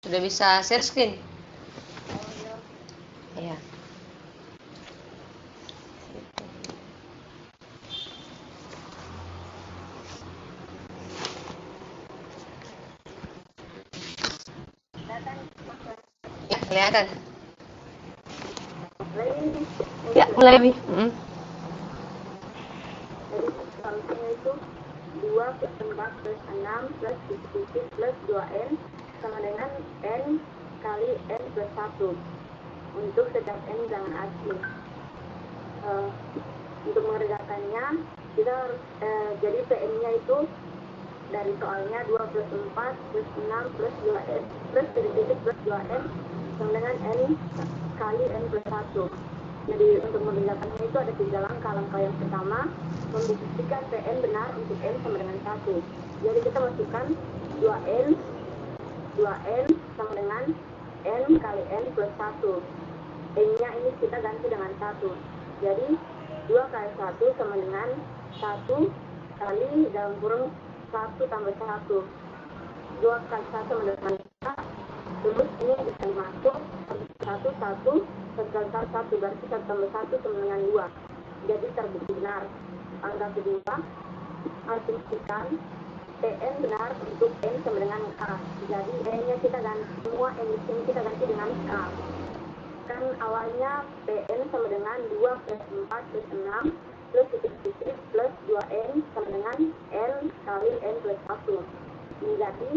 Sudah bisa share screen? Iya. Ya, kelihatan. Ya, mulai lebih. Jadi solusinya itu 2 plus 4 plus 6 plus titik plus 2n sama dengan n kali n plus 1 untuk setiap n bilangan asli. Untuk mengerjakannya kita harus jadi Pn-nya itu dari soalnya 2 plus 4 plus 6 plus 2n plus titik plus 2n sama dengan n kali n plus 1. Jadi untuk mengerjakannya itu ada 3 langkah. Langkah yang pertama, membuktikan Pn benar untuk n sama dengan 1. Jadi kita masukkan 2n sama dengan n kali n plus 1. N-nya ini kita ganti dengan 1. Jadi 2 kali 1 sama dengan 1 kali dalam kurung 1 tambah 1. 2 kali 1 sama dengan 1. Terus ini bisa dimasuk 1 kali 1 berarti 1 tambah 1 sama dengan 2. Jadi terbukti benar. Angka kedua, asumsikan Pn benar untuk n sama dengan k. Jadi n-nya kita ganti, semua n di sini kita ganti dengan k. Kan awalnya Pn sama dengan 2 plus 4 plus 6 plus titik plus 2n sama dengan n kali n plus 1. Jadi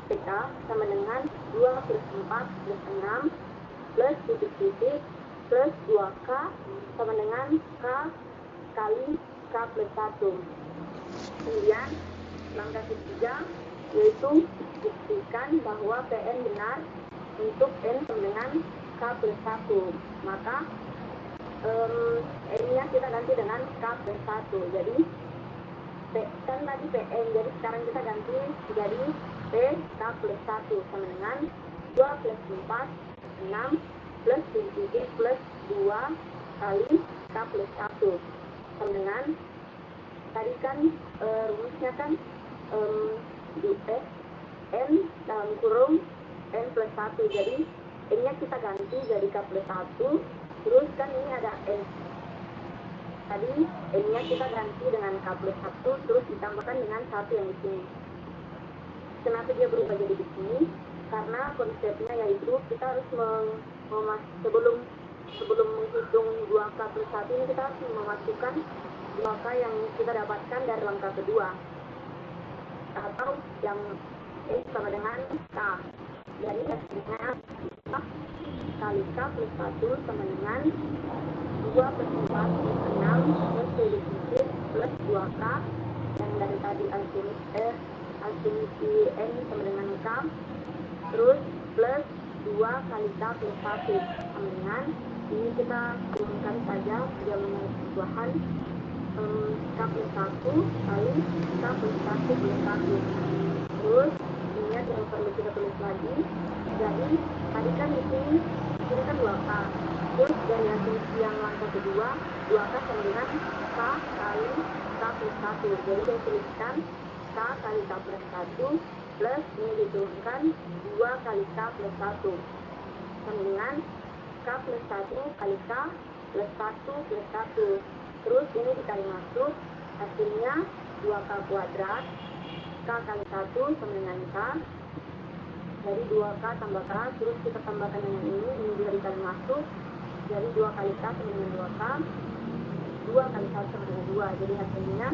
PK sama dengan 2 plus 4 plus 6 plus titik plus 2k sama dengan k kali k plus 1. Kemudian langkah ketiga yaitu buktikan bahwa Pn benar untuk n sama dengan k plus 1. Maka n-nya kita ganti dengan k plus 1. Jadi kan tadi Pn, jadi sekarang kita ganti jadi P k plus 1 sama dengan 2 plus 4 6 plus titik plus 2 kali k plus 1 sama dengan tadi kan rumusnya kan n dalam kurung n plus 1. Jadi n-nya kita ganti jadi k plus 1. Terus kan ini ada n. Tadi n-nya kita ganti dengan k plus 1 terus ditambahkan dengan 1 yang di sini. Kenapa dia berubah jadi di sini? Karena konsepnya yaitu kita harus sebelum menghitung 2k plus 1 ini kita harus memasukkan 2k yang kita dapatkan dari langkah kedua. Atau yang n sama dengan k. Jadi hasilnya kali k plus 1 sama dengan 2 plus 4 plus 6 plus titik plus 2k yang dari tadi asumsi n sama dengan k, terus plus 2 kali k plus 1 sama dengan ini kita turunkan saja dia mengenai perubahan k plus 1 kali k plus 1 plus 1. Terus ini yang perlu kita tulis lagi. Jadi tadi kan di sini kan 2k. Terus dari asumsi yang langkah kedua 2k sama dengan k kali k plus 1. Jadi saya tuliskan k kali k plus 1 plus ini diturunkan 2 kali k plus 1 sama dengan k plus 1 kali k plus 1 plus 1. Terus ini dikali masuk, hasilnya 2k kuadrat k kali 1 sama dengan k. Jadi 2k tambah k, terus kita tambahkan dengan ini juga dikali masuk. Jadi 2 kali k sama dengan 2k, 2 kali 1 sama dengan 2. Jadi hasilnya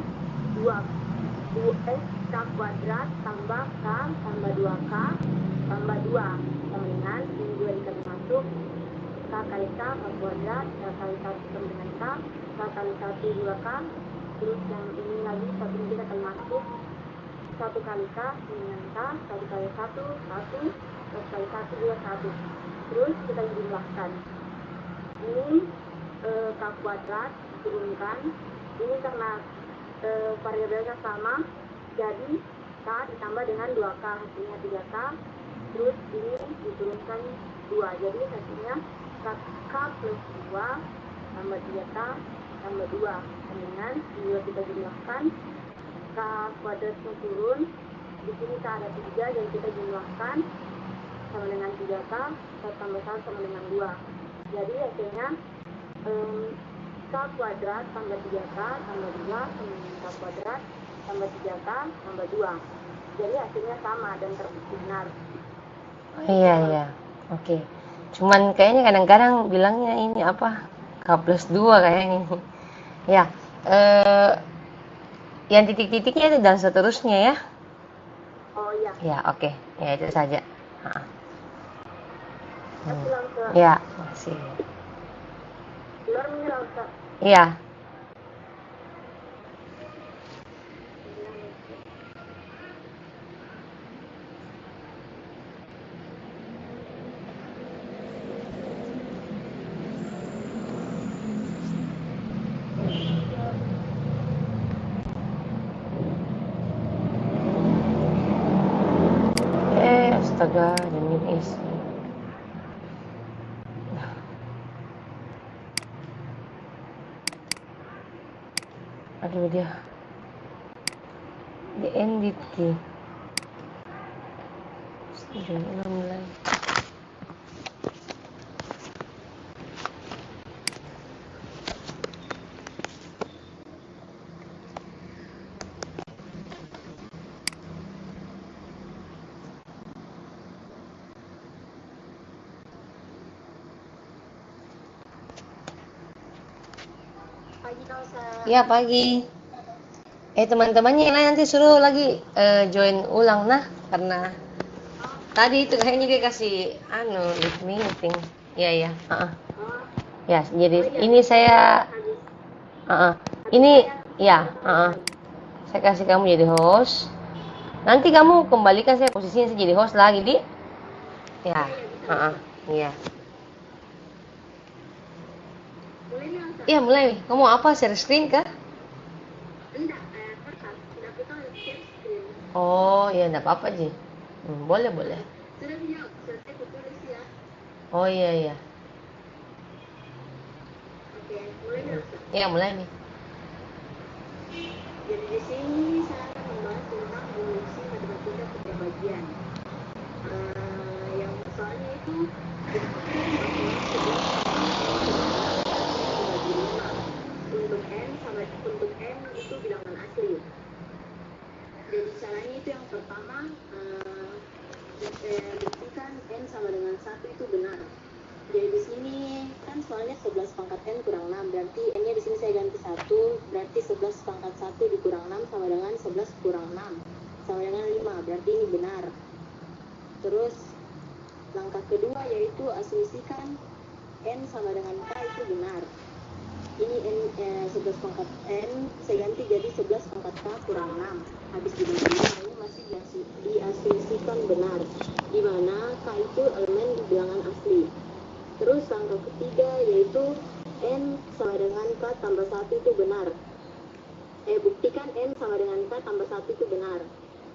2k kuadrat tambah k tambah 2k tambah 2 sama dengan ini juga dikali masuk. K kali k kuadrat, k kali 1 sama dengan k, k kali 1 2k. Terus yang ini lagi satu ini kita akan masuk 1 kali k dengan k, 1 kali 1 1, 1 kali 1 juga 1. Terus kita jumlahkan ini k kuadrat turunkan ini karena variabelnya sama, jadi k ditambah dengan 2k hasilnya 3k. Terus ini diturunkan 2, jadi hasilnya k plus 2 tambah 3k tambah 2 dengan juga kita jumlahkan k kuadratnya turun, di sini k ada 3 jadi kita jumlahkan sama dengan 3K, K tambah 1 sama dengan 2. Jadi hasilnya K kuadrat tambah 3K tambah 2 sama dengan K kuadrat tambah 3K tambah 2. Jadi hasilnya sama dan terbukti benar. Oh, iya. Oke. Cuman kayaknya kadang-kadang bilangnya ini apa? K plus 2 kayaknya. Ya. Yang titik-titiknya itu dan seterusnya ya. Oh iya. Ya, oke. Ya, itu saja. Langsung Ya, masih. luar mengira Ustaz. Iya. Astaga, jamin isi. Aduh, dia di edit sih. Ulang lagi. Pagi kau Ustaz. Ya, pagi. Teman-temannya yang lain nanti suruh lagi join ulang nah, karena tadi itu kayaknya dia kasih leave meeting. Iya. Ya, jadi ini saya ini ya, saya kasih kamu jadi host. Nanti kamu kembalikan saya posisinya saya jadi host lagi, Di. Ya, iya. Boleh nih Ustaz? Iya, mulai. Kamu apa, share screen kah? Enggak, kertas. Tidak kita share screen. Oh, ya enggak apa-apa, Ji. Boleh. Sudah siap, selesai kutulis ya. Oh, iya. Oke, mulai nih Ustaz. Iya, mulai nih. Jadi di sini saya akan membahas tentang fungsi matematika keterbagian. Yang soalnya itu untuk n itu bilangan asli. Jadi caranya itu yang pertama buktikan n sama dengan 1 itu benar. Jadi di sini kan soalnya 11 pangkat n kurang 6, berarti n-nya di sini saya ganti 1, berarti 11 pangkat 1 dikurang 6 sama dengan 11 kurang 6 sama dengan 5, berarti ini benar. Terus langkah kedua yaitu asumsikan n sama dengan k itu benar. Ini n 11 pangkat n saya ganti jadi 11 pangkat k kurang 6. Habis dibagi 5 ini masih diasumsikan benar, di mana k itu elemen bilangan asli. Terus langkah ketiga yaitu n sama dengan k tambah 1 itu benar. Buktikan n sama dengan k tambah 1 itu benar.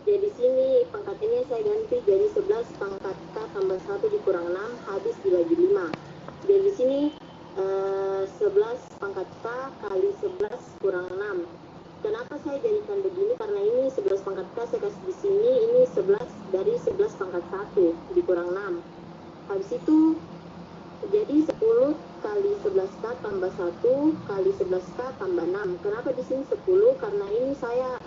Jadi di sini pangkat n-nya saya ganti jadi 11 pangkat k tambah 1 dikurang 6 habis dibagi 5. Jadi di sini 11 pangkat k kali 11 kurang 6. Kenapa saya jadikan begini? Karena ini 11 pangkat k saya kasih di sini, ini 11 dari 11 pangkat 1 dikurang 6. Habis itu jadi 10 kali 11k tambah 1 kali 11k tambah 6. Kenapa di sini 10? Karena ini saya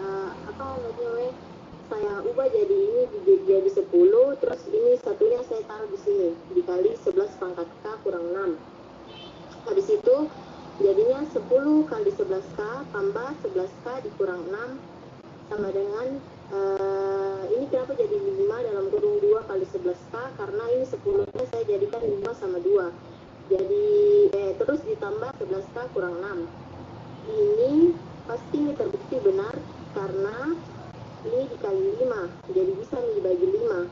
saya ubah jadi ini jadi 10, terus ini satunya saya taruh di sini dikali 11 pangkat k kurang 6. Habis itu jadinya 10 kali 11k tambah 11k dikurang 6 sama dengan ini kenapa jadi 5 dalam kurung 2 kali 11k, karena ini 10-nya saya jadikan 5 sama 2. Jadi terus ditambah 11k kurang 6. Ini pasti ini terbukti benar karena ini dikali 5, jadi bisa dibagi 5.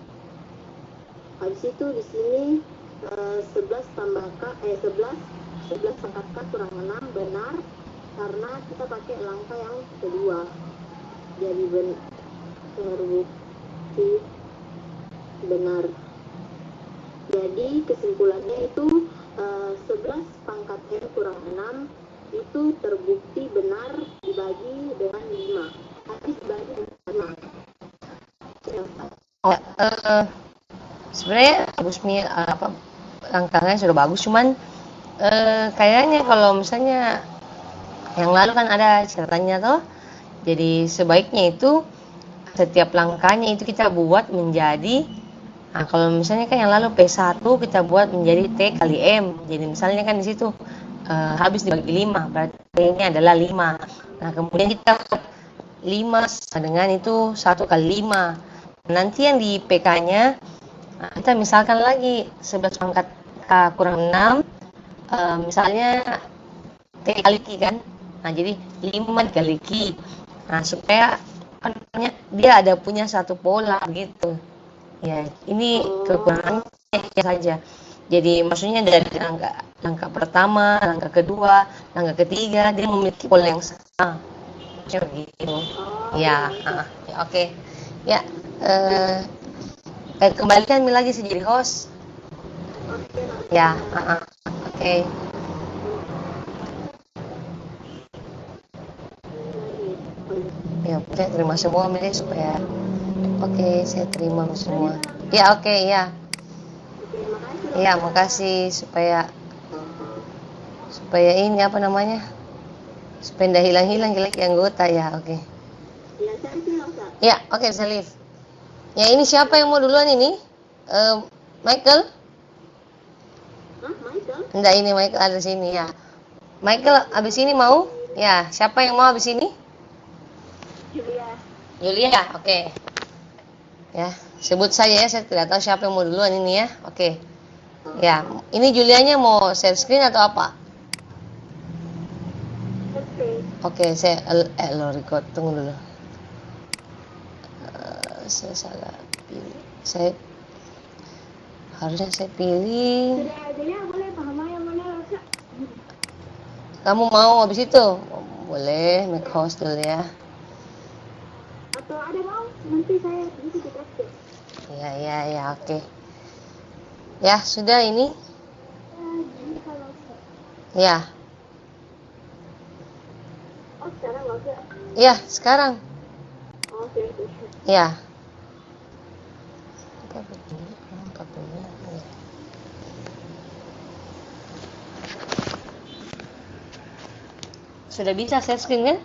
Habis itu di sini 11 tambah k 11 pangkat k kurang 6 benar karena kita pakai langkah yang kedua. Jadi terbukti benar. Jadi kesimpulannya itu 11 pangkat n kurang 6 itu terbukti benar dibagi dengan 5. Habis dibagi dengan 5. Sebenarnya bagus nih, apa langkahnya sudah bagus, cuman kayaknya kalau misalnya yang lalu kan ada catatannya toh. Jadi sebaiknya itu setiap langkahnya itu kita buat menjadi, nah kalau misalnya kan yang lalu P1 kita buat menjadi T kali M. Jadi misalnya kan di situ habis dibagi 5, berarti T-nya adalah 5. Nah, kemudian kita 5 sama dengan itu 1 kali 5. Nanti yang di PK-nya, nah, kita misalkan lagi 11 pangkat K kurang 6, misalnya T kali Q kan. Nah, jadi 5 dikali Q. Nah, supaya dia ada punya satu pola gitu. Ya, ini kekurangannya saja. Jadi maksudnya dari langkah pertama, langkah kedua, langkah ketiga dia memiliki pola yang sama. Gitu. Ya, ya oke. Ya, kembalikan Mi lagi jadi host. Ya, oke. Ya, saya terima semua Mi supaya oke, saya terima semua. Ya, oke, ya. Ya, makasih supaya ini apa namanya? Supaya tidak hilang-hilang jelek anggota ya, oke. Ya, oke, bisa live. Ya, ini siapa yang mau duluan ini? Michael? Enggak, ini Michael ada di sini ya. Michael abis ini mau? Ya, siapa yang mau abis ini? Julia, oke. Ya, sebut saya ya, saya tidak tahu siapa yang mau duluan ini ya. Oke. Ya, ini Julianya mau share screen atau apa? Oke, saya lo record, tunggu dulu. Saya salah pilih. Harusnya saya pilih. Kamu mau habis itu? Boleh, make host dulu ya. Atau ada mau? Nanti saya bisa dikasih. Ya, oke. Ya, sudah ini? Ya. Oh, sekarang oke. Ya, sekarang. Oke. Ya. Sudah bisa share screen kan?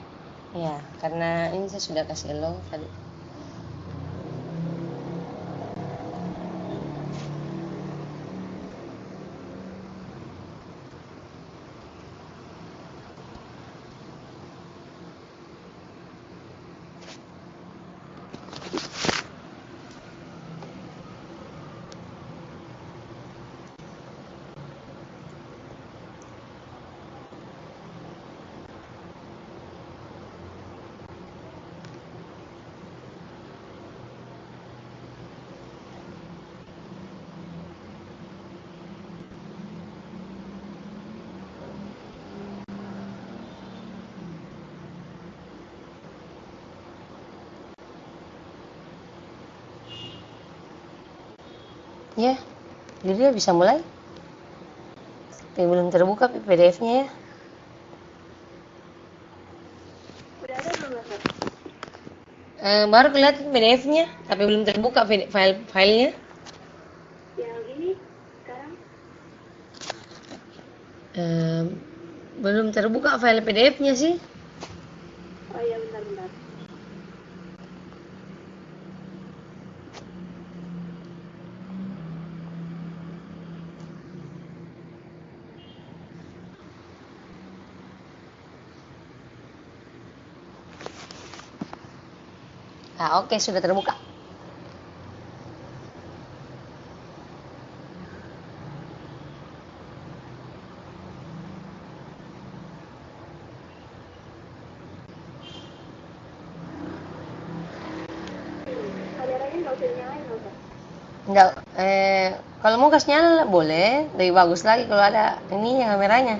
Ya, karena ini saya sudah kasih lo tadi. Ya, jadi dia bisa mulai. Tapi belum terbuka PDF-nya ya. Udah ada belum, Kak? Baru kelihatan PDF-nya, tapi belum terbuka filenya. Yang ini sekarang Belum terbuka file PDF-nya sih. oh iya bentar. Nah, oke, sudah terbuka. Kameranya nggak usah nyalain, nggak usah. Enggak, kalau mau kasih nyala boleh, lebih bagus lagi kalau ada ini yang kameranya.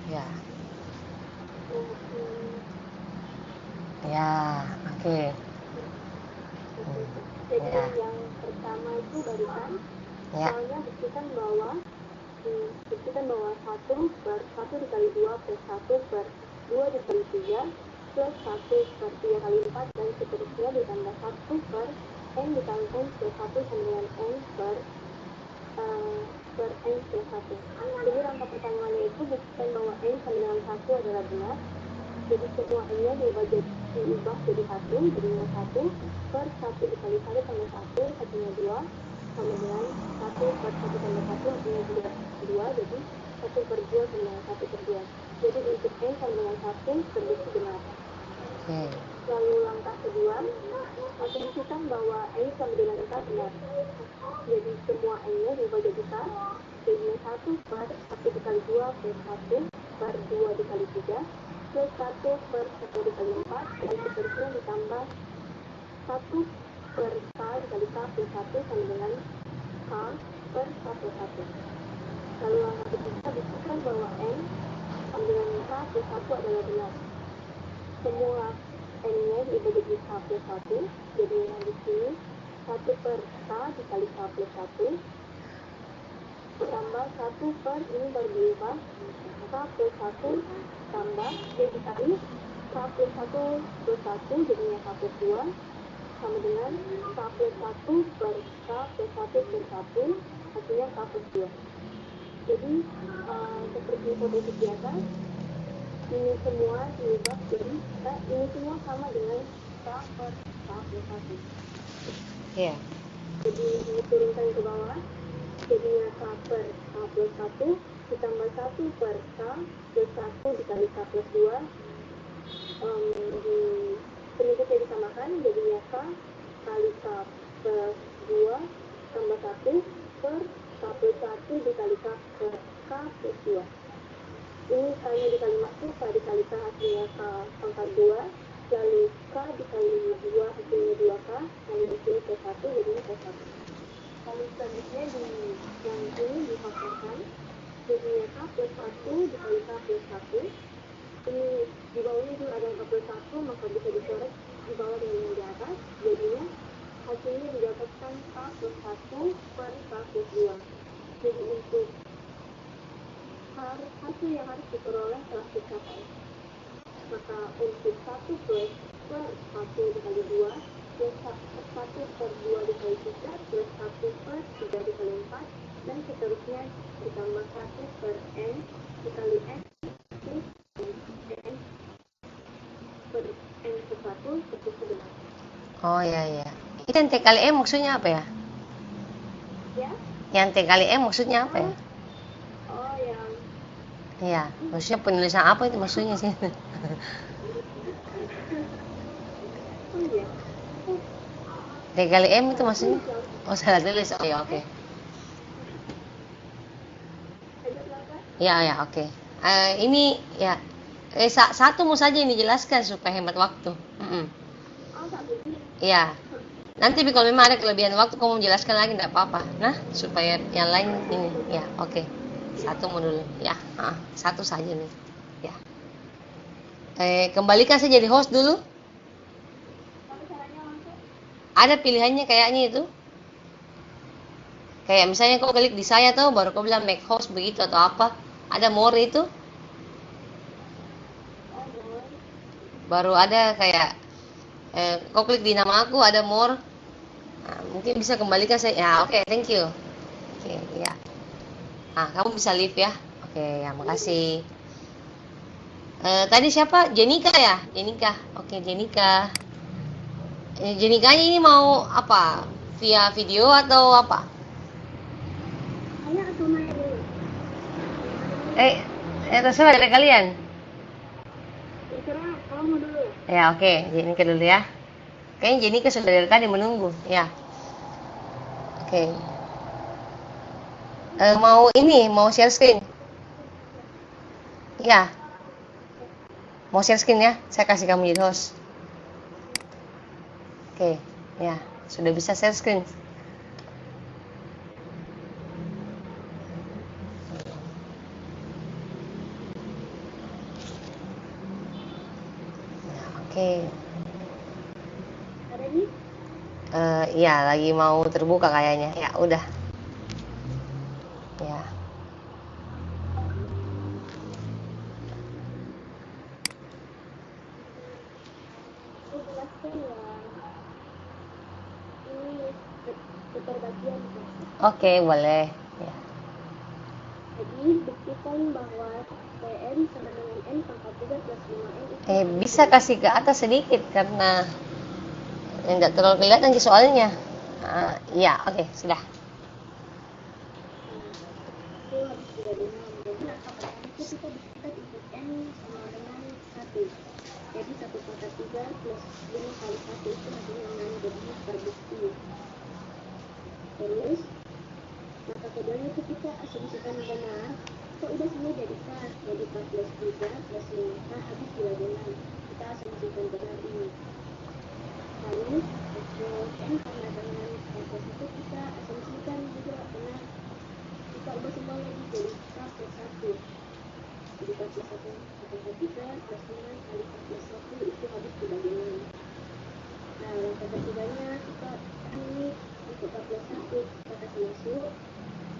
Ya. Ya, oke. Jadi Ya. yang pertama itu barusan Ya. soalnya buktikan bahwa 1 dikali 2 plus 1 per 2 dikali 3 plus 1 per 3 kali 4 dan seterusnya ditambah 1 per n dikali n plus 1 sama dengan n per n plus 1. Jadi rangka pertamanya itu buktikan bahwa n sama dengan 1 adalah benar. Jadi semua n-nya diubah jadi 1, jadinya 1 per 1 dikali 1 tambah 1, hasilnya 2, sama dengan 1 per 1 tambah 1, hasilnya juga 2, jadi 1 per 2 sama dengan 1 per 2. Jadi untuk n sama dengan 1 terbukti benar. Lalu langkah kedua, asumsikan bahwa n sama dengan k benar. Jadi semua n-nya diubah jadi k, jadinya 1 per 1 dikali 2 plus 1 per 2 dikali 3, plus 1 per 1 dikali 4, dan seterusnya ditambah 1 per k dikali k plus 1 sama dengan k per 1. Lalu langkah ketiga, buktikan bahwa n sama dengan k plus 1 adalah benar. Semua n-nya diubah jadi k plus 1, jadi yang di sini 1 per k dikali k plus 1, ditambah 1 per, ini baru diubah, k plus 1 tambah, dikali k plus 1 plus 1, jadinya k plus 2, sama dengan k plus 1 per k plus 1 per 1, hasilnya k plus 2. Jadi, seperti hipotesis biasa, ini semua diubah jadi, ini semua sama dengan k per k plus 1. Iya. Jadi, diturunkan ke bawah, jadinya k per k plus 1, ditambah 1 per k plus 1 dikali k plus 2, penyebutnya disamakan, jadinya k kali k plus 2 tambah 1 per k plus 1 dikali k per k plus 2. Ini k-nya dikali 1, k dikali k hasilnya k pangkat 2, lalu k dikali 2 hasilnya 2k, lalu di sini plus 1, jadinya plus 1. Lalu selanjutnya yang ini difaktorkan, jadinya k plus 1 dikali k plus 1. Ini di bawahnya juga ada k plus 1, maka bisa dicoret di bawah dengan yang di atas, jadinya hasilnya didapatkan k plus 1 per k plus 2. Jadi untuk hasil yang harus diperoleh telah tercapai. Maka untuk 1 plus per 1 dikali 2, plus 1 per 2 dikali 3, plus 1 per 3 dikali 4, dan seterusnya ditambah 1 per n dikali n plus n per n ke 1 seperti benar. Oh ya. Itu yang T kali M maksudnya apa ya? Ya? Yang T kali M maksudnya apa ya? Oh, yang Iya, maksudnya penulisan apa itu maksudnya sih? oh iya. T kali M itu maksudnya? Oh, salah tulis. Oh ya, oke. Ada berapa? Ya, oke. Ini ya satu mau saja ini jelaskan supaya hemat waktu. Oh, satu. Iya. Nanti kalau memang ada kelebihan waktu kamu jelaskan lagi tidak apa-apa. Nah, supaya yang lain ini. Ya, oke. Satu mau dulu. Ya, satu saja nih. Ya. Kembalikan saya jadi host dulu. Kalau caranya langsung? Ada pilihannya kayaknya itu. Kayak misalnya kau klik di saya tuh baru kau bilang make host begitu atau apa. Ada more itu. Oh, boleh. Baru ada kayak kau klik di nama aku ada more. Nah, mungkin bisa kembalikan saya. Ya, oke, thank you. Oke, ya. Kamu bisa leave ya. Oke, ya, makasih. Tadi siapa? Jenika ya? Jenika. Oke, Jenika. Jenikanya ini mau apa? Via video atau apa? Saya atau Maya dulu? Terserah dari kalian. Terserah, kamu dulu. Ya, oke. Jenika dulu ya. Kayaknya Jenika sudah dari tadi menunggu. Ya. Oke. Mau share screen? Ya. Mau share screen ya? Saya kasih kamu jadi host. Oke, ya. Sudah bisa share screen. Ya, oke. Ada nih? Iya, lagi mau terbuka kayaknya. Ya, udah. Ya. Aku jelaskan ya. Ini bagian. Oke, boleh. Ya. Jadi buktikan bahwa Pn sama dengan N pangkat 3 plus 5N itu Bisa kasih ke atas sedikit karena tidak terlalu kelihatan di soalnya. Ya, oke, sudah. itu habis dibagi 6. Jadi itu kita buktikan untuk N sama dengan 1. Jadi 1 pangkat 3 plus 5 kali 1 itu hasilnya 6. Jadi terbukti. Terus maka keduanya itu kita asumsikan benar. Kok udah semua jadi K? Jadi 4 plus 3 plus 5K habis dibagi 6. Kita asumsikan benar ini. Lalu untuk N sama dengan K plus 1 kita asumsikan juga benar. Kita ubah semua lagi jadi K plus 1. Jadi K plus 1 pangkat 3 plus 5 kali K plus 1 itu habis dibagi 6. Nah, langkah ketiganya kita ini untuk K plus 1 kita kasih masuk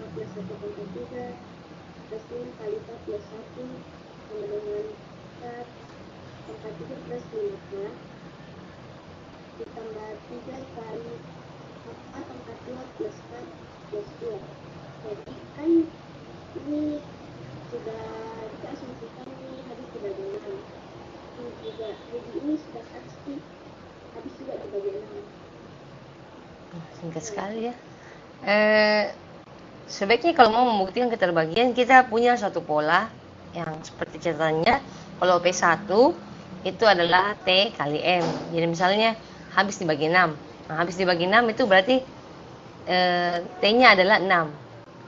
K plus 1 pangkat 3 plus 5 kali K plus 1 sama dengan K pangkat 3 plus 5K ditambah 3 kali K pangkat 2 plus K plus 2. Jadi kan ini sudah kita asumsikan ini habis dibagi 6. Ini juga, jadi ini sudah pasti habis juga dibagi 6. Singkat sekali ya. Sebaiknya kalau mau membuktikan keterbagian, kita punya suatu pola yang seperti catatannya. Kalau P1 itu adalah T kali M. Jadi misalnya habis dibagi 6. Nah, habis dibagi 6 itu berarti T-nya adalah 6.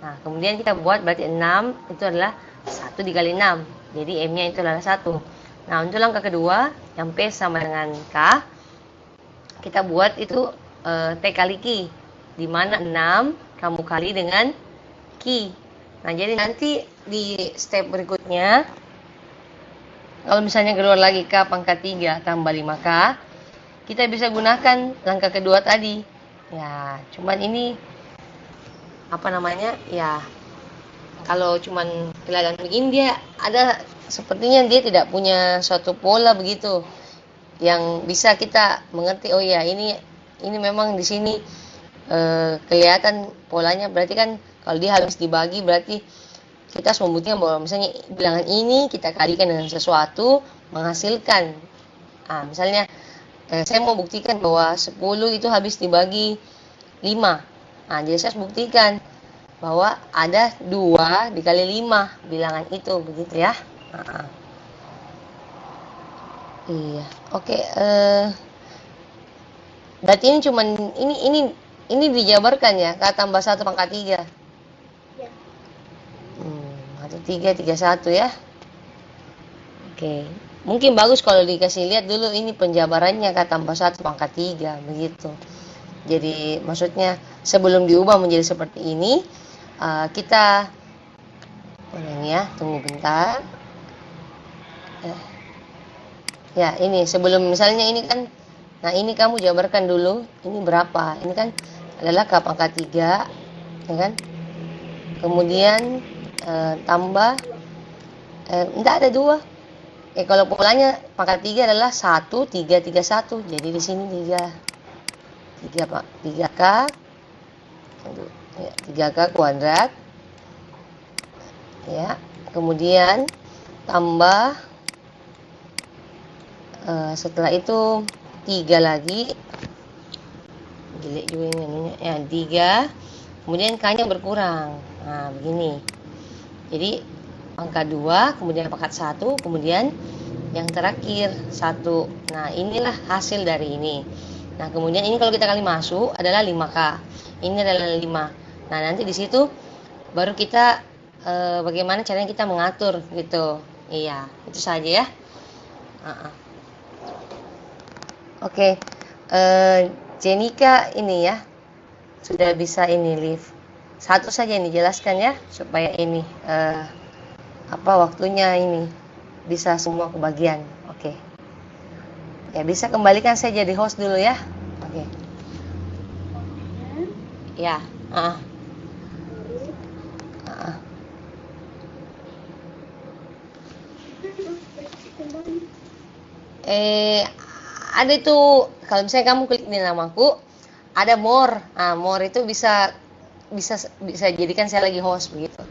Nah, kemudian kita buat berarti 6 itu adalah 1 dikali 6. Jadi M-nya itu adalah 1. Nah, untuk langkah kedua, yang P sama dengan K, kita buat itu T kali Q, di mana 6 kamu kali dengan Q. Nah, jadi nanti di step berikutnya, kalau misalnya keluar lagi K pangkat 3 tambah 5K, kita bisa gunakan langkah kedua tadi. Ya, cuman ini, ya, kalau cuman kelihatan begini, dia ada, sepertinya dia tidak punya suatu pola begitu yang bisa kita mengerti. Oh ya, ini memang di sini kelihatan polanya. Berarti kan kalau dia habis dibagi, berarti kita harus membuktikan bahwa misalnya bilangan ini kita kalikan dengan sesuatu menghasilkan. Misalnya saya mau buktikan bahwa 10 itu habis dibagi 5. Jadi saya harus buktikan bahwa ada 2 dikali 5 bilangan itu, begitu ya. Iya, oke. Berarti ini cuman ini dijabarkan ya, K tambah 1 pangkat 3. Ya. 3, 3, 1 ya. Oke. Mungkin bagus kalau dikasih lihat dulu ini penjabarannya K tambah 1 pangkat 3, begitu. Jadi maksudnya sebelum diubah menjadi seperti ini, kita ya, tunggu bentar. Ya, ini sebelum misalnya ini kan, nah ini kamu jabarkan dulu, ini berapa? Ini kan adalah K pangkat 3, ya kan? Kemudian tambah, tidak ada 2. Kalau polanya pangkat 3 adalah 1, 3, 3, 1. Jadi di sini 3K, ya, 3K kuadrat. Ya, kemudian tambah, setelah itu 3 lagi, jelek juga ini anunya, ya 3, kemudian K-nya berkurang. Nah, begini. Jadi angka 2, kemudian pangkat 1, kemudian yang terakhir 1. Nah, inilah hasil dari ini. Nah, kemudian ini kalau kita kali masuk adalah 5K. Ini adalah 5. Nah, nanti di situ baru kita bagaimana caranya kita mengatur gitu. Iya, itu saja ya. Oke. Jenika ini ya sudah bisa ini live. Satu saja yang dijelaskan ya, supaya ini waktunya ini bisa semua kebagian. Oke. Ya, bisa kembalikan saya jadi host dulu ya. Oke. Ya. Ada itu, kalau misalnya kamu klik di namaku, ada more. Ah, more itu bisa bisa bisa jadikan saya lagi host begitu.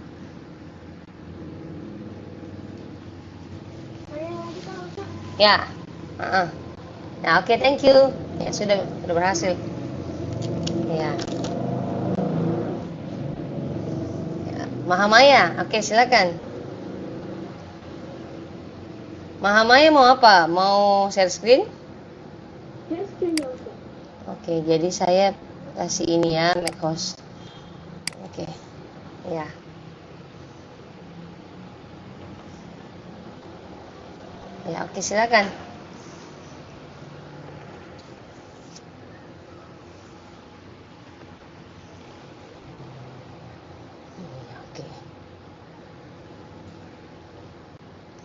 Saya lagi tahu, Kak. Ya. Nah, oke, thank you. Ya, sudah berhasil. Ya. Ya. Mahamaya, oke, silakan. Mahamaya mau apa? Mau share screen? Share screen ya, Ustaz. Oke, jadi saya kasih ini ya, make host. Oke. Ya. Ya, oke, silakan. Ya, oke.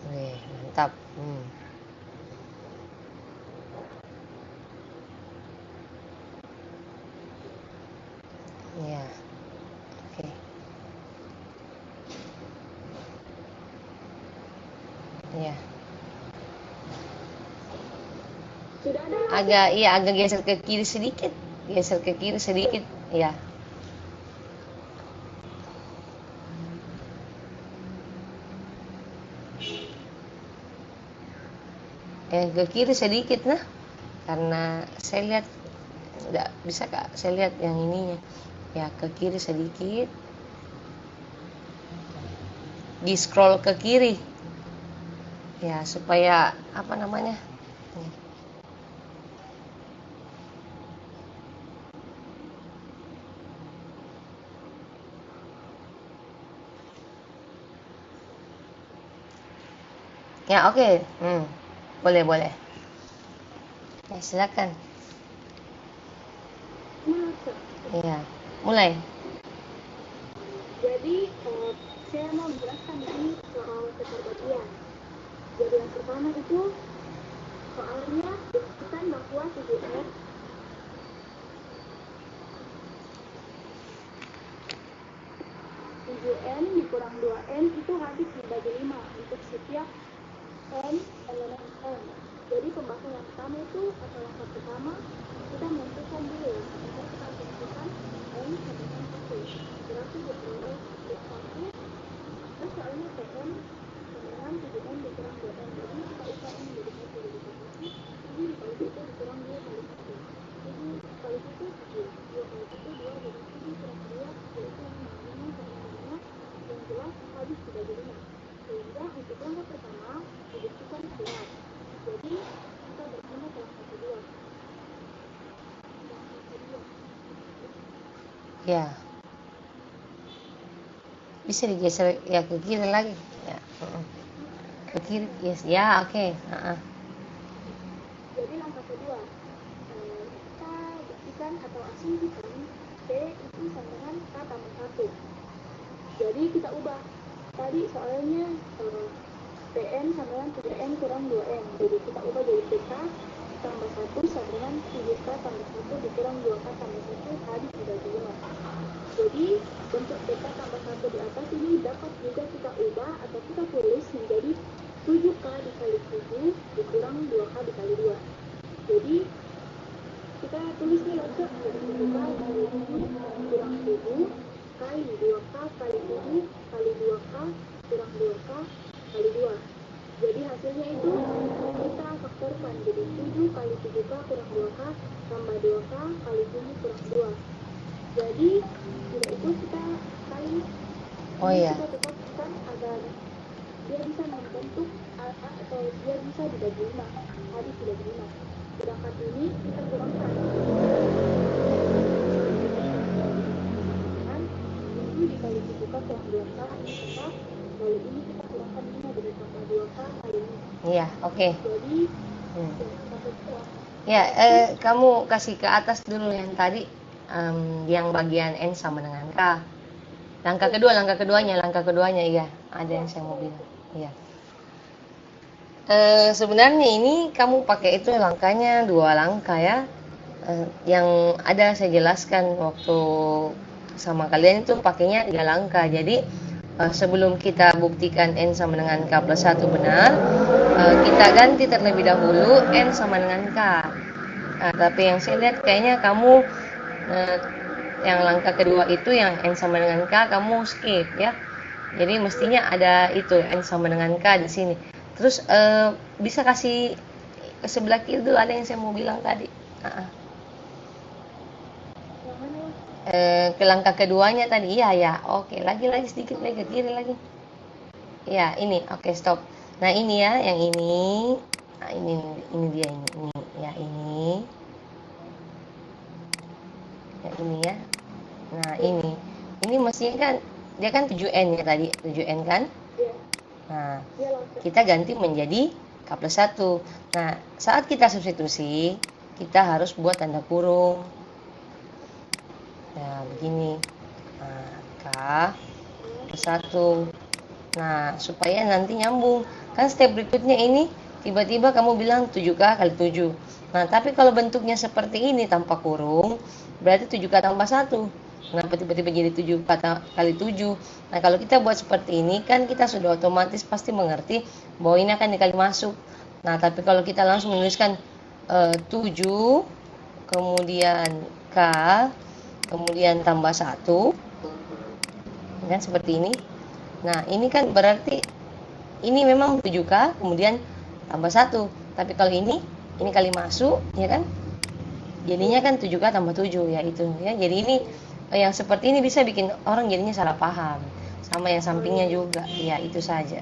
Oke, mantap. Ya. Oke. Ya. Sudah ada. Agak geser ke kiri sedikit. Geser ke kiri sedikit. Ya. Ke kiri sedikit nah. Karena saya lihat enggak bisa Kak. Saya lihat yang ininya. Ya, ke kiri sedikit. Di scroll ke kiri. Ya, supaya apa namanya? Ya, oke. Boleh. Ya, silakan. Masuk. Iya, mulai. Jadi, saya mau menjelaskan ini soal keterbagian. Jadi yang pertama itu soalnya disebutkan bahwa 7n dikurang 2n itu habis dibagi 5 untuk setiap n elemen n. Jadi pembahasan yang pertama itu atau langkah pertama kita menentukan dulu. Kita tentukan n sama dengan 1. Berarti diperoleh 1 terus soalnya pn sama dengan 7n dikurang 2n. Jadi kita ubah n menjadi 1 jadi 1. 7 dikali 1 dikurang 2 kali 1. 7 kali 1 7. 2 kali 1 2 jadi 7 kurang 2 yaitu 5 yang jelas habis dibagi 5. Sehingga untuk langkah pertama dibuktikan benar. Jadi kita berpindah ke langkah kedua. Ya. Bisa digeser ya ke kiri lagi. Ya. Ke kiri, yes. Ya, oke. Jadi langkah kedua kita buktikan atau asumsikan P itu sama dengan K tambah 1. Jadi kita ubah. Tadi soalnya Pn sama dengan 3n kurang 2n. Jadi kita ubah jadi PK tambah 1 sama dengan 7K tambah 1 dikurang 2K tambah 1 habis dibagi 5. Jadi bentuk PK tambah 1 di atas ini dapat juga kita ubah atau kita tulis menjadi 7K dikali 7 dikurang 2K dikali 2. Jadi kita tulis nih langsung jadi 7K dikali 7 kurang 7 kali 2K kali 7 kali 2K kurang 2K kali 2. Jadi hasilnya itu kita faktorkan jadi 7 kali 7K kurang 2K tambah 2K kali 7 kurang 2. Jadi tidak itu kita kali kita tetapkan agar dia bisa membentuk atau dia bisa dibagi 5 habis dibagi 5. Sedangkan ini kita kurangkan 7 dikali 7K kurang 2K ini tetap. Lalu ini kita kurangkan 5 dari tambah 2K kali ini. Iya, oke. Jadi ya, kamu kasih ke atas dulu yang tadi, yang bagian n sama dengan k. Langkah keduanya, iya. Ada yang saya mau bilang. Iya. Sebenarnya ini kamu pakai itu langkahnya 2 langkah ya. Yang ada saya jelaskan waktu sama kalian itu pakainya 3 langkah. Jadi sebelum kita buktikan n sama dengan k plus 1 benar, kita ganti terlebih dahulu n sama dengan k. Tapi yang saya lihat kayaknya kamu Nah, yang langkah kedua itu yang N sama dengan K kamu skip ya. Jadi mestinya ada itu N sama dengan K di sini. Terus bisa kasih ke sebelah kiri dulu, ada yang saya mau bilang tadi. Ke langkah keduanya tadi, iya ya. Oke, lagi sedikit lagi ke kiri lagi. Ya, ini. Oke, stop. Nah, ini ya, yang ini. Nah, ini dia ini. Ya, ini. Ya, ini ya. Nah, ini. Ini mestinya kan dia kan 7N ya tadi, 7N kan? Nah, kita ganti menjadi K plus 1. Nah, saat kita substitusi, kita harus buat tanda kurung. Nah, begini. Nah, K plus 1. Nah, supaya nanti nyambung. Kan step berikutnya ini, tiba-tiba kamu bilang 7K kali 7. Nah, tapi kalau bentuknya seperti ini tanpa kurung, berarti 7K tambah 1. Kenapa tiba-tiba jadi 7K kali 7? Nah, kalau kita buat seperti ini, kan kita sudah otomatis pasti mengerti bahwa ini akan dikali masuk. Nah, tapi kalau kita langsung menuliskan 7, kemudian K, kemudian tambah 1, kan seperti ini. Nah, ini kan berarti ini memang 7K kemudian tambah 1. Tapi kalau ini kali masuk, ya kan? Jadinya kan 7K tambah 7, ya itu ya. Jadi ini yang seperti ini bisa bikin orang jadinya salah paham. Sama yang sampingnya juga. Ya, itu saja.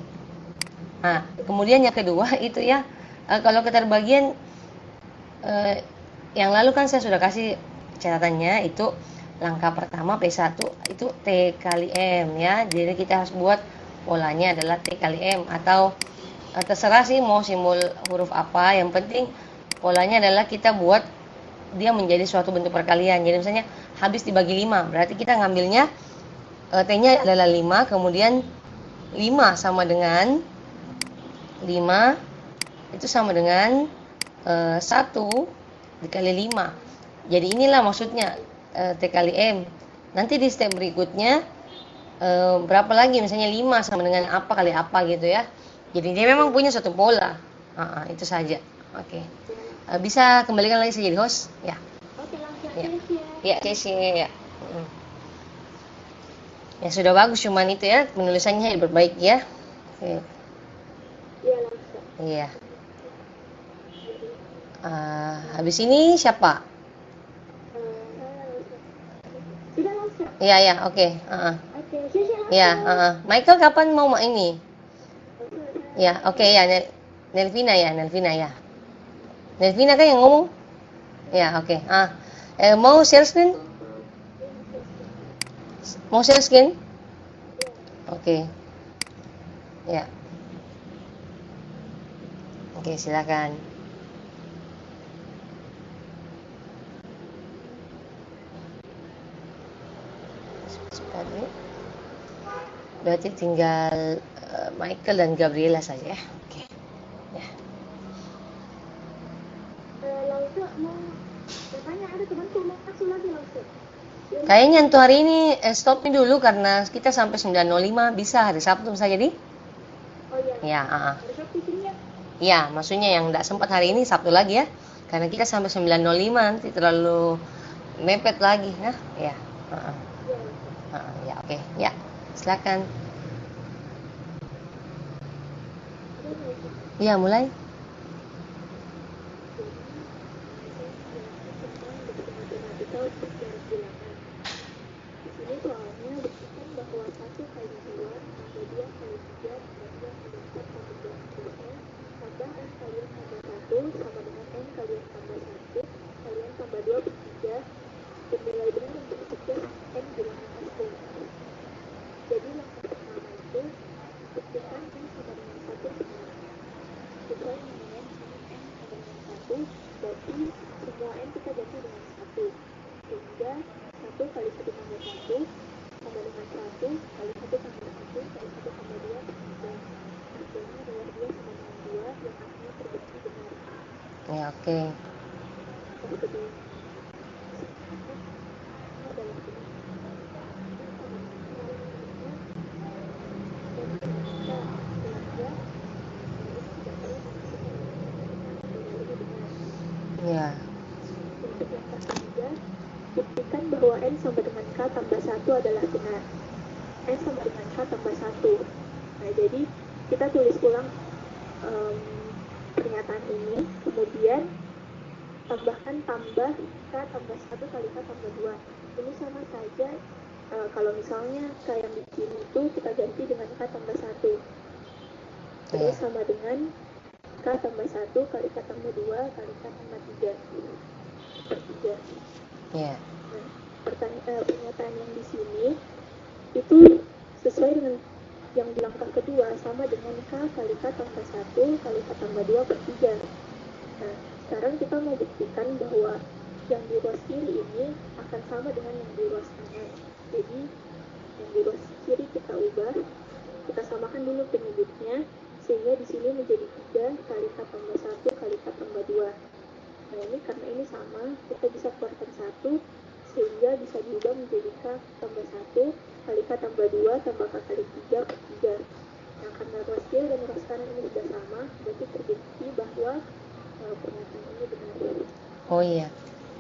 Nah, kemudian yang kedua itu ya, kalau keterbagian yang lalu kan saya sudah kasih catatannya, itu langkah pertama P1 itu T kali M ya. Jadi kita harus buat polanya adalah T kali M, atau terserah sih mau simbol huruf apa, yang penting polanya adalah kita buat dia menjadi suatu bentuk perkalian. Jadi misalnya habis dibagi 5, berarti kita ngambilnya T-nya adalah 5, kemudian 5 sama dengan 5 itu sama dengan 1 dikali 5. Jadi inilah maksudnya T kali M. Nanti di step berikutnya berapa lagi, misalnya 5 sama dengan apa kali apa gitu ya. Jadi dia memang punya suatu pola. Itu saja. Oke. Bisa kembalikan lagi saya jadi host ya. Oke, langsung Ya. ya. Ya. Ya sudah bagus, cuman itu ya penulisannya diperbaiki ya. Oke. Iya, langsung. Iya. Habis ini siapa? Tidak langsung. Iya, oke. Oke, siap. Ya, Michael kapan mau ini? Ya, oke ya, Nelvina ya. Nelvina kan yang ngomong? Ya, oke. Mau share screen? Mau share screen? Oke. Ya. Oke, silakan. Berarti tinggal Michael dan Gabriela saja ya. Oke. Ya. Langsung mau bertanya, ada temanku mau masuk lagi langsung. Kayaknya untuk hari ini stop dulu karena kita sampai 9.05, bisa hari Sabtu bisa jadi? Oh iya. Ya, Besok visinya. Ya, maksudnya yang tidak sempat hari ini Sabtu lagi ya. Karena kita sampai 9.05 nanti terlalu mepet lagi ya. Ya. Ya, oke. Ya. Silakan. Ya, mulai. Di sini soalnya buktikan bahwa 1 kali 2 tambah 2 kali 3 tambah 2 tambah 4 tambah 2 tambah n kalian tambah 1 sama dengan n kalian tambah 1 kalian tambah 2 per 3 dan nilai benar yang berikutnya n bilangan asli. Jadi langkah pertama itu buktikan n sama dengan 1 benar. Sesuai dengan n sama n sama dengan 1, berarti semua n kita ganti dengan 1, sehingga 1 kali 1 tambah 1 sama dengan 1 kali 1 tambah 1 kali 1 tambah 2 dan hasilnya adalah 2 sama dengan 2 yang artinya terbukti benar. Ya, oke. Yang kedua, adalah benar. Ya. Untuk langkah ketiga, buktikan tambah 1 adalah benar. S sama dengan K tambah 1. Nah, jadi kita tulis ulang pernyataan ini, kemudian tambahkan tambah K tambah 1 kali K tambah 2. Ini sama saja, kalau misalnya K yang di sini itu kita ganti dengan K tambah 1. Terus sama dengan K tambah 1 kali K tambah 2 kali K tambah 3 per 3. Iya. Nah, pernyataan yang di sini itu sesuai dengan yang di langkah kedua, sama dengan K kali K tambah 1 kali K tambah 2 per 3. Nah, sekarang kita mau buktikan bahwa yang di ruas kiri ini akan sama dengan yang di ruas kanan. Jadi, yang di ruas kiri kita ubah, kita samakan dulu penyebutnya, sehingga di sini menjadi 3 kali K tambah 1 kali K tambah 2. Nah, ini karena ini sama, kita bisa keluarkan 1, sehingga bisa diubah menjadi K tambah 1 kali K tambah 2 tambah K kali 3 per 3. Nah, karena ruas kiri dan ruas kanan ini sudah sama, berarti terbukti bahwa pernyataan ini benar. Oh iya.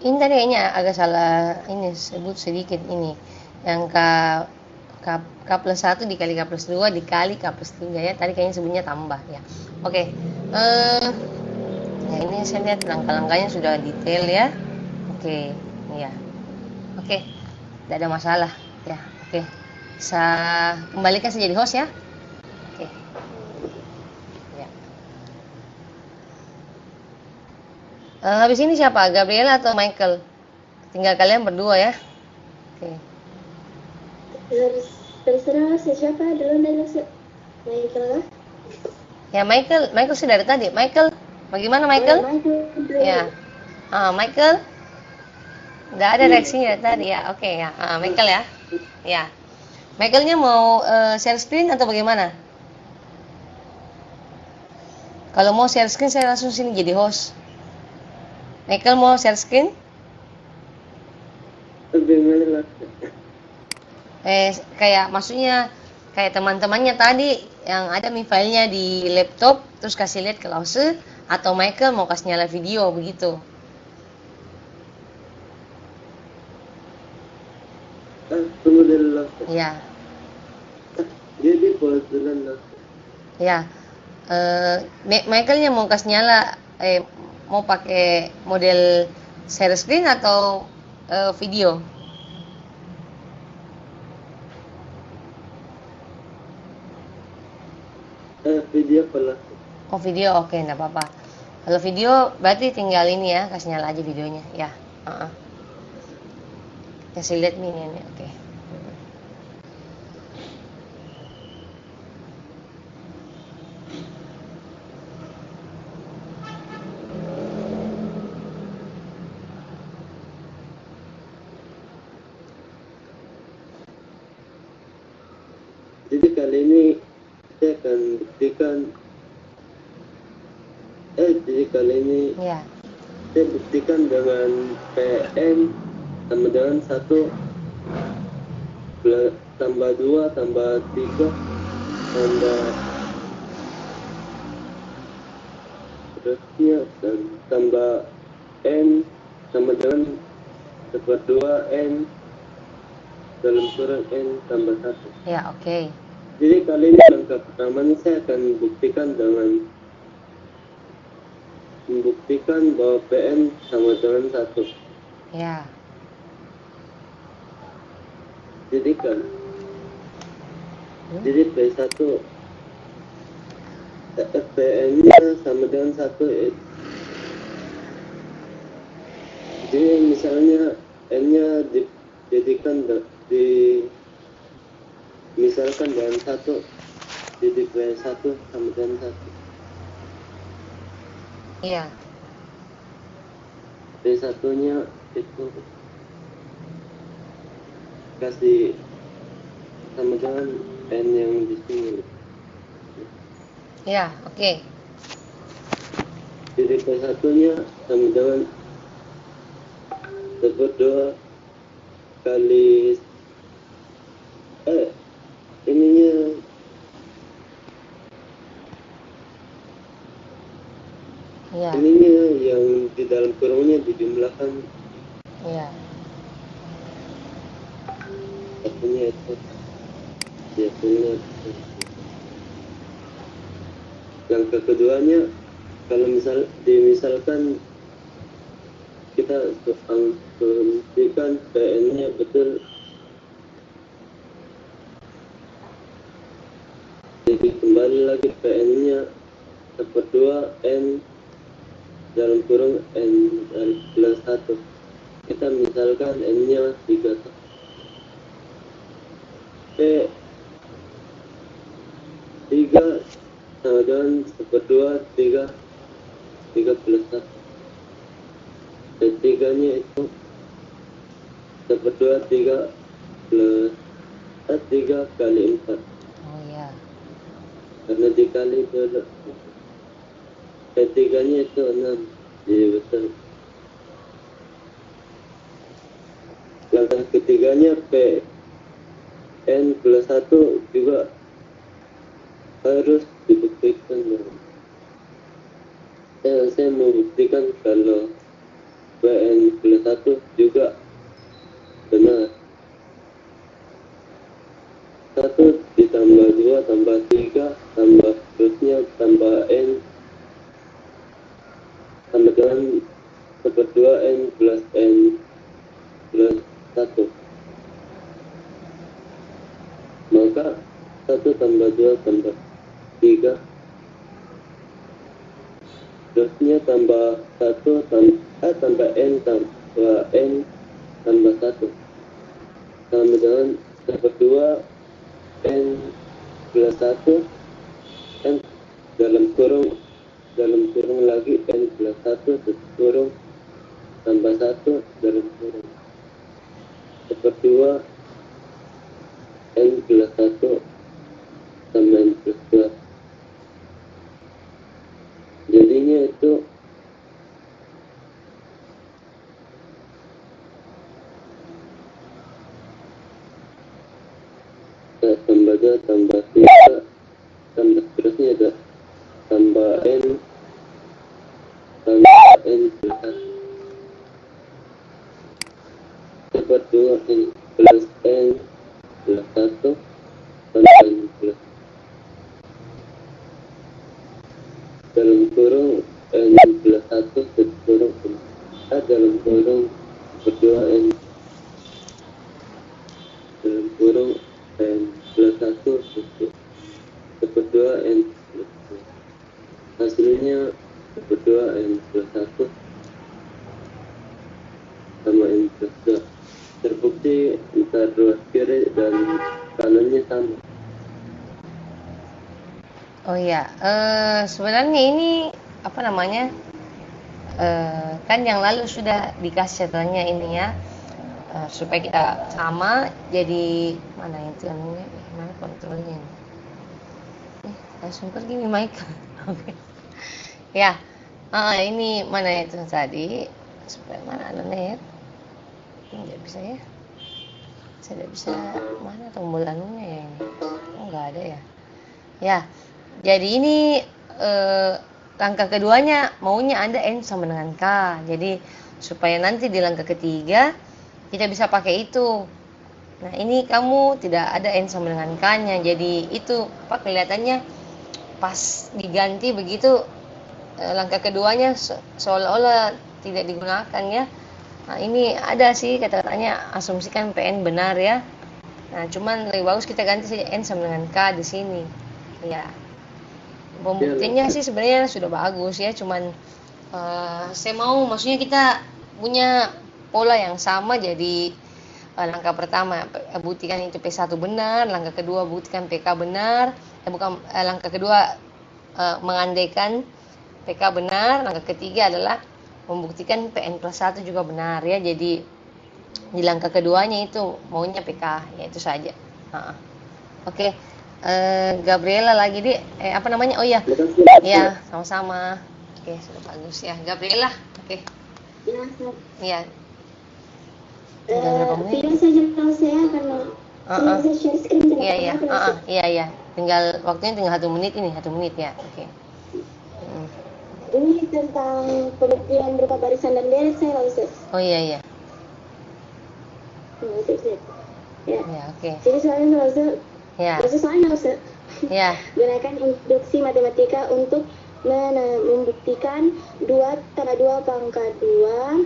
Ini tadi kayaknya agak salah ini sebut sedikit ini. Yang K plus 1 dikali K plus 2 dikali K plus 3 ya. Tadi kayaknya sebutnya tambah ya. Oke. Ya ini saya lihat langkah-langkahnya sudah detail ya. Oke. Iya. Oke. Tidak ada masalah ya. Oke. Bisa kembalikan saya jadi host ya. Oke. Ya. Habis ini siapa? Gabriela atau Michael? Tinggal kalian berdua ya. Oke. Terserah siapa dulu Michael lah. Ya Michael sudah ada tadi. Michael, bagaimana Michael? Ya. Michael, nggak ada reaksinya tadi ya. Oke ya. Michael ya. Ya. Michaelnya mau share screen atau bagaimana? Kalau mau share screen saya langsung sini jadi host. Michael mau share screen? Kayak maksudnya kayak teman-temannya tadi yang ada filenya di laptop terus kasih lihat ke Lause, atau Michael mau kasih nyala video begitu. Tunggu dulu lah. Ya. Jadi kebetulan lah. Ya. Michaelnya mau kasih nyala mau pakai model share screen atau video? Video pala. Oh video, oke, enggak apa-apa. Kalau video berarti tinggal ini ya, kasih nyala aja videonya ya. Kasih lihat ini, oke. Jadi kali ini saya akan buktikan. Jadi kali ini Ya. saya buktikan dengan PN sama dengan 1 tambah 2 tambah 3 tambah terusnya dan tambah N sama dengan seper 2 N dalam kurung N tambah 1. Ya, oke. Jadi kali ini langkah pertama ini saya akan buktikan dengan membuktikan bahwa PN sama dengan 1. Ya. Jadikan jadi P1 PN-nya sama dengan 1. Jadi misalnya N-nya dijadikan misalkan dengan 1, jadi P1 sama dengan 1. Iya. P1-nya itu kasih sama dengan N yang di sini. Ya, oke. Jadi P1-nya sama dengan seper 2 kali ininya Ya. ininya yang di dalam kurungnya dijumlahkan. Ya. satunya itu biasanya langkah keduanya kalau misalkan kita asumsikan PN-nya betul, jadi kembali lagi PN-nya seper 2 N dalam kurung N plus 1. Kita misalkan N-nya 3. P 3 sama dengan seper 2 3 plus 1. P3 nya itu seper 2 3 plus 3 kali 4. Oh ya. Karena dikali itu ada P3 nya itu 6. Jadi betul. Langkah ketiganya P N plus 1 juga harus dibuktikan. Saya membuktikan kalau PN plus 1 juga benar. 1 ditambah 2 tambah 3 tambah terusnya tambah N sama dengan seper 2 N plus 1. Maka 1 tambah 2 tambah 3 terusnya tambah 1 tambah N tambah N tambah 1 sama dengan seper 2 N plus 1 N dalam kurung lagi N plus 1 kurung tambah 1 dalam kurung seper 2 N plus 1 tambah N plus 2. Jadinya itu tambah 2 tambah 3 tambah terusnya ada tambah N plus 1 seper 2 N plus 1 tambah N plus dalam kurung N plus 1 kurung dalam kurung seper 2 N dalam kurung N plus 1 seper 2 N plus 2. Hasilnya seper 2 N plus 1 sama N plus 2. Terbukti antara ruas kiri dan kanannya sama. Oh ya, sebenarnya ini apa namanya? Kan yang lalu sudah dikasih catatannya ini ya, supaya kita sama. Jadi mana itu anunya? Mana kontrolnya? Langsung pergi nih mic. Oke. Ya, ini mana itu tadi? Supaya mana anunya ya? Nggak bisa ya? Saya tidak bisa mana tombol anunya ya ini? Oh nggak ada ya? Ya. Jadi ini langkah keduanya maunya Anda N sama dengan K. Jadi supaya nanti di langkah ketiga kita bisa pakai itu. Nah ini kamu tidak ada N sama dengan K-nya. Jadi itu apa kelihatannya pas diganti begitu langkah keduanya seolah-olah tidak digunakan ya. Nah ini ada sih kata-katanya asumsikan PN benar ya. Nah cuman lebih bagus kita ganti saja N sama dengan K di sini. Ya. Pembuktiannya sih sebenarnya sudah bagus ya, cuman saya mau maksudnya kita punya pola yang sama. Jadi langkah pertama buktikan itu P1 benar, langkah kedua buktikan PK benar, langkah kedua mengandaikan PK benar, langkah ketiga adalah membuktikan PN plus 1 juga benar ya. Jadi di langkah keduanya itu maunya PK, ya itu saja. Oke. Gabriela lagi di apa namanya? Oh iya. Ya, sama-sama. Oke, sudah bagus ya. Gabriela. Oke. Ya, Iya. Tinggal berapa menit? tidak saja kalau saya karena saya share screen. Iya. Tinggal waktunya tinggal 1 menit ini, 1 menit ya. Oke. Ini tentang pembuktian berupa barisan dan deret saya langsung. Oh iya. Sip. Ya. Ya, oke. Jadi soalnya Ustaz, Ya. soalnya Ustaz, Ya. gunakan induksi matematika untuk membuktikan 2 tambah 2 pangkat 2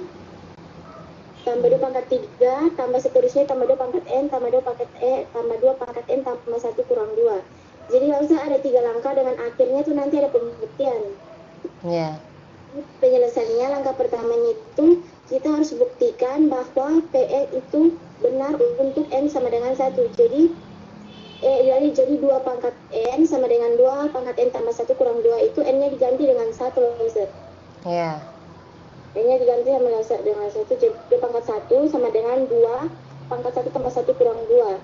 tambah 2 pangkat 3 tambah seterusnya tambah 2 pangkat n tambah 2 pangkat tambah 2 pangkat n tambah 1 kurang 2. Jadi Ustaz ada 3 langkah dengan akhirnya tuh nanti ada pembuktian. Ya. Penyelesaiannya langkah pertamanya itu kita harus buktikan bahwa PN itu benar untuk n sama dengan 1. Jadi 2 pangkat n sama dengan 2 pangkat n tambah 1 kurang 2 itu n-nya diganti dengan 1 loh Ustaz. Ya. N-nya diganti dengan 1, jadi 2 pangkat 1 sama dengan 2 pangkat 1 tambah 1 kurang 2.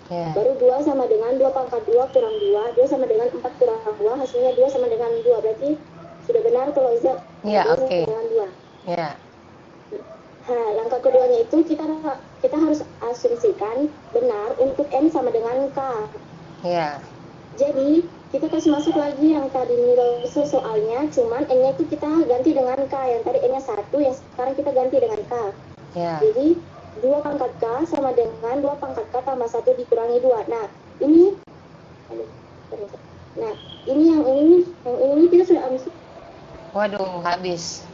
Ya. Baru 2 sama dengan 2 pangkat 2 kurang 2, 2 sama dengan 4 kurang 2, hasilnya 2 sama dengan 2. Berarti sudah benar kalau Ustaz. Ya, 2 oke. sama dengan 2. Ya. Nah, langkah keduanya itu kita harus asumsikan benar untuk n sama dengan k. Ya. Jadi kita kasih masuk lagi yang tadi nilai soalnya, cuman n-nya itu kita ganti dengan k. Yang tadi n-nya 1, yang sekarang kita ganti dengan k. Ya. Jadi 2 pangkat k sama dengan 2 pangkat k tambah 1 dikurangi 2. Nah ini yang ini kita sudah ambil. Waduh, habis.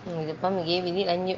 Minggu depan begini lanjut.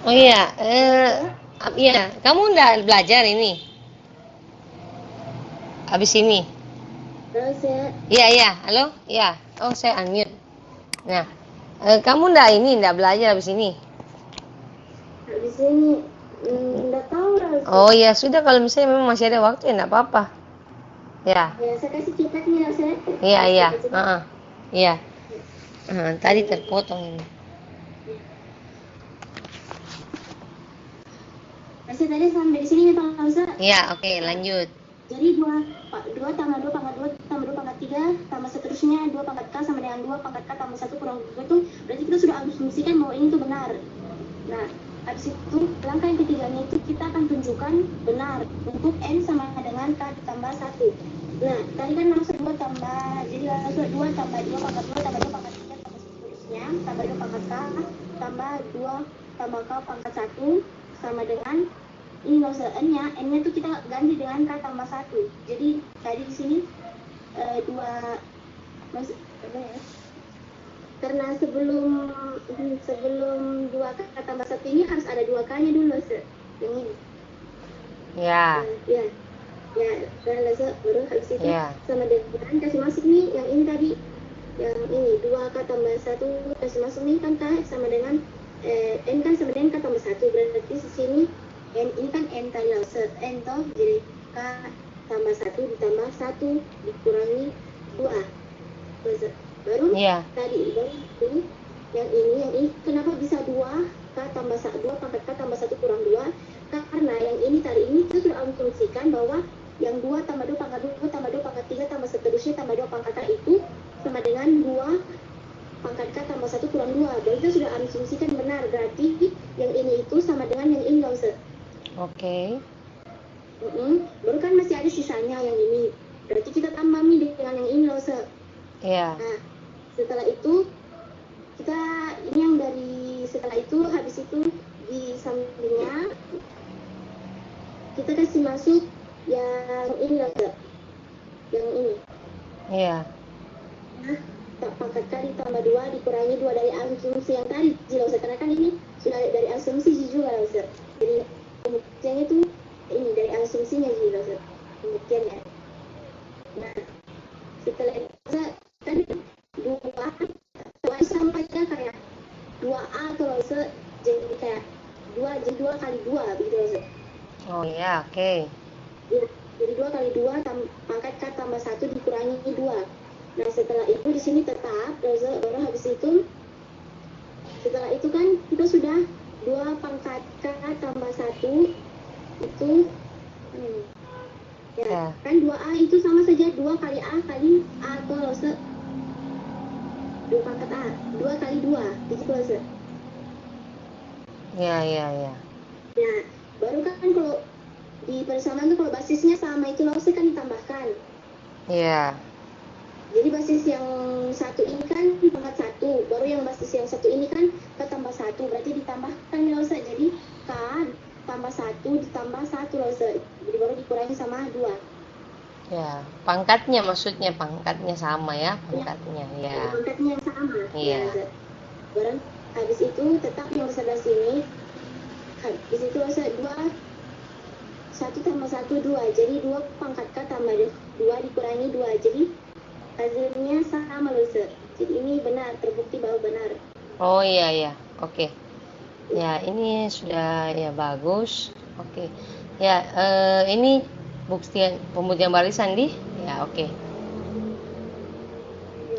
Oh iya, iya, kamu udah belajar ini? Habis ini? Terus ya, Iya, halo? Iya. Oh, saya unmute. Nah, kamu udah belajar habis ini? habis ini nggak tahu Ras. Oh iya, sudah kalau misalnya memang masih ada waktu ya enggak apa-apa. Ya. Ya, saya kasih cetaknya Ras ya. Iya. Iya. Tadi terpotong ini. Masih tadi sampai di sini ya Pak Ustaz. Iya, oke, lanjut. Jadi 2 tambah 2 pangkat 2 tambah 2 pangkat 3 tambah seterusnya 2 pangkat k sama dengan 2 pangkat k tambah 1 kurang 2 itu berarti kita sudah asumsikan bahwa ini tuh benar. Nah, habis itu langkah yang ketiganya itu kita akan tunjukkan benar untuk n sama dengan k ditambah 1. Nah, tadi kan langsung 2 tambah, jadi langsung 2 tambah 2 pangkat 2 tambah 2 pangkat 3 tambah seterusnya tambah 2 pangkat k tambah 2 tambah k pangkat 1 sama dengan ini nggak usah n-nya tuh kita ganti dengan k tambah 1. Jadi tadi di sini 2 karena sebelum 2 k tambah 1 ini harus ada 2 k-nya dulu yang ini. Ya. Dan baru habis itu Ya. sama dengan kasih masuk nih yang ini tadi, yang ini 2 k tambah 1 kasih masuk nih kan k sama dengan n kan sama dengan k tambah 1, berarti di sini n ini kan n tadi n toh, jadi k tambah 1 ditambah 1 dikurangi 2. Baru tadi baru yang ini kenapa bisa 2 k tambah 2 pangkat k tambah 1 kurang 2? Karena yang ini tadi ini kita sudah asumsikan bahwa yang 2 tambah 2 pangkat 2 tambah 2 pangkat 3 tambah seterusnya tambah 2 pangkat k itu sama dengan 2 pangkat k tambah 1 kurang 2. Berarti kita sudah asumsikan benar, berarti yang ini itu sama dengan yang ini Ustaz. Oke. Baru kan masih ada sisanya yang ini, berarti kita tambah nih dengan yang ini loh Ustaz. Iya. Nah, setelah itu kita ini yang dari setelah itu habis itu di sampingnya kita kasih masuk yang ini loh Ustaz, yang ini. Iya. Nah, pangkat k ditambah 2 dikurangi 2 dari asumsi yang tadi Ji Ustaz, karena kan ini sudah dari asumsi Ji juga Ustaz. Jadi pembuktiannya itu ini dari asumsinya Ji Ustaz, pembuktiannya. Nah setelah itu Ustaz, kan 2 sama aja kayak 2A tuh Ustaz, jadi kayak 2 kali 2 begitu Ustaz. Oh ya, oke. Ya, jadi 2 kali 2 pangkat K tambah 1 dikurangi 2. Nah setelah itu di sini tetap baru habis itu setelah itu kan kita sudah 2 pangkat K tambah 1 itu ya kan 2A itu sama saja 2 kali A kali A atau Ustaz, 2 pangkat A 2 kali 2 gitu Ustaz. Ya. Nah baru kan kalau di persamaan tuh kalau basisnya sama itu Ustaz kan ditambahkan. Ya. Jadi basis yang satu ini kan pangkat 1, baru yang basis yang satu ini kan K tambah 1, berarti ditambahkan ya Ustaz. Jadi K tambah 1 ditambah 1 Ustaz. Jadi baru dikurangi sama 2. Ya, pangkatnya maksudnya pangkatnya sama ya, pangkatnya. Ya. Pangkatnya yang sama. Iya. Ya, Ustaz. Baru habis itu tetap yang sebelah sini. Habis itu Ustaz 2 1 tambah 1 2. Jadi 2 pangkat K tambah 2 dikurangi 2. Jadi hasilnya sama Ustaz. Jadi ini benar, terbukti bahwa benar. Oh iya, oke. Ya ini sudah ya bagus. Oke. Ya ini pembuktian barisan di. Ya oke.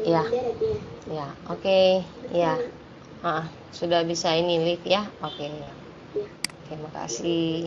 Ya, oke. Ya, sudah bisa ini live ya. Oke. Oke, makasih.